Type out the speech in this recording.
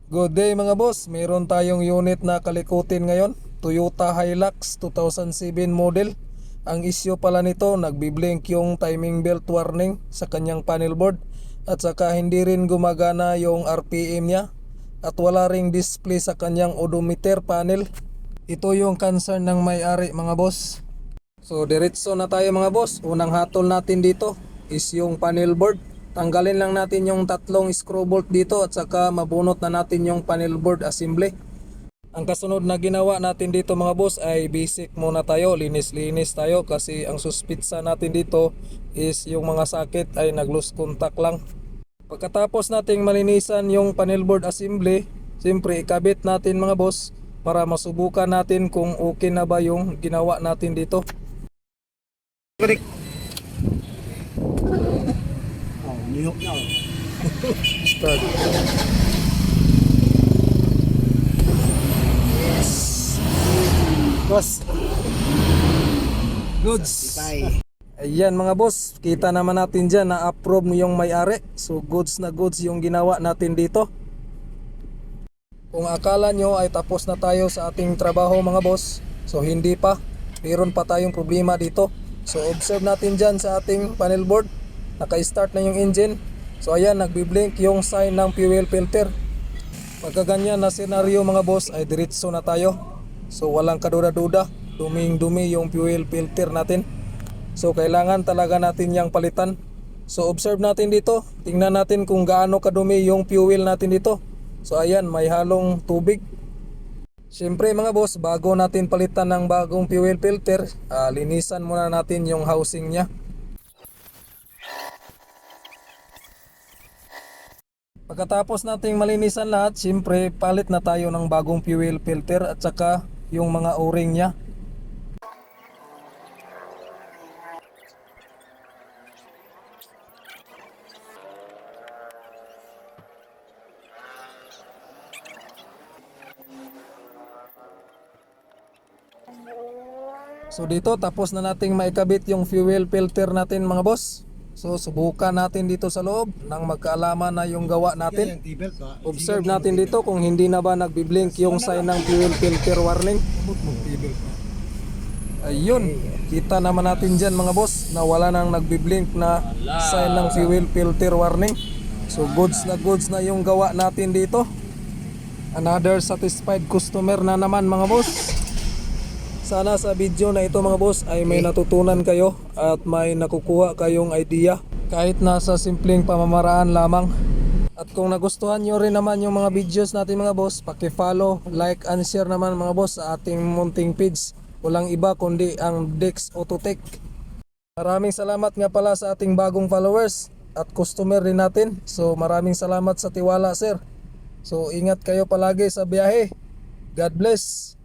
Good day mga boss, meron tayong unit na kalikutin ngayon, Toyota Hilux 2007 model. Ang issue pala nito, nagbiblink yung timing belt warning sa kanyang panel board at saka hindi rin gumagana yung RPM niya at wala ring display sa kanyang odometer panel. Ito yung concern ng may-ari mga boss. So diretso na tayo mga boss. Unang hatol natin dito is yung panel board. Tanggalin lang natin yung tatlong screw bolt dito at saka mabunot na natin yung panel board assembly. Ang kasunod na ginawa natin dito mga boss ay basic muna tayo, linis-linis tayo kasi ang suspitsa natin dito is yung mga sakit ay nag-loose contact lang. Pagkatapos nating malinisan yung panel board assembly, siyempre ikabit natin mga boss para masubukan natin kung okay na ba yung ginawa natin dito. Nihok na. Start. Boss. Goods. Tay. Ayan mga boss, kita naman natin dyan na approve yung may-ari. So goods na goods yung ginawa natin dito. Kung akala nyo ay tapos na tayo sa ating trabaho mga boss, so hindi pa. Meron pa tayong problema dito. So observe natin dyan sa ating panel board, naka-start na yung engine. So ayan, nagbiblink yung sign ng fuel filter. Pagka ganyan na senaryo mga boss ay diretso na tayo. So walang kaduda-duda, duming-dumi yung fuel filter natin. So kailangan talaga natin yang palitan. So observe natin dito, tingnan natin kung gaano kadumi yung fuel natin dito. So ayan, may halong tubig. Siyempre mga boss, bago natin palitan ng bagong fuel filter, linisan muna natin yung housing nya. Pagkatapos nating malinisan lahat, siyempre palit na tayo ng bagong fuel filter at saka yung mga o-ring nya. So dito tapos na nating maikabit yung fuel filter natin mga boss. So subukan natin dito sa loob nang magkaalaman na yung gawa natin. Observe natin dito kung hindi na ba nagbiblink yung sign ng fuel filter warning. Ayun, kita naman natin dyan mga boss na wala nang nagbiblink na sign ng fuel filter warning. So goods na yung gawa natin dito. Another satisfied customer na naman mga boss. Sana sa video na ito mga boss ay may natutunan kayo at may nakukuha kayong idea kahit nasa simpleng pamamaraan lamang. At kung nagustuhan nyo rin naman yung mga videos natin mga boss, paki-follow, like and share naman mga boss sa ating munting page. Walang iba kundi ang Dex Autotech. Maraming salamat nga pala sa ating bagong followers at customer rin natin. So maraming salamat sa tiwala sir. So ingat kayo palagi sa biyahe. God bless.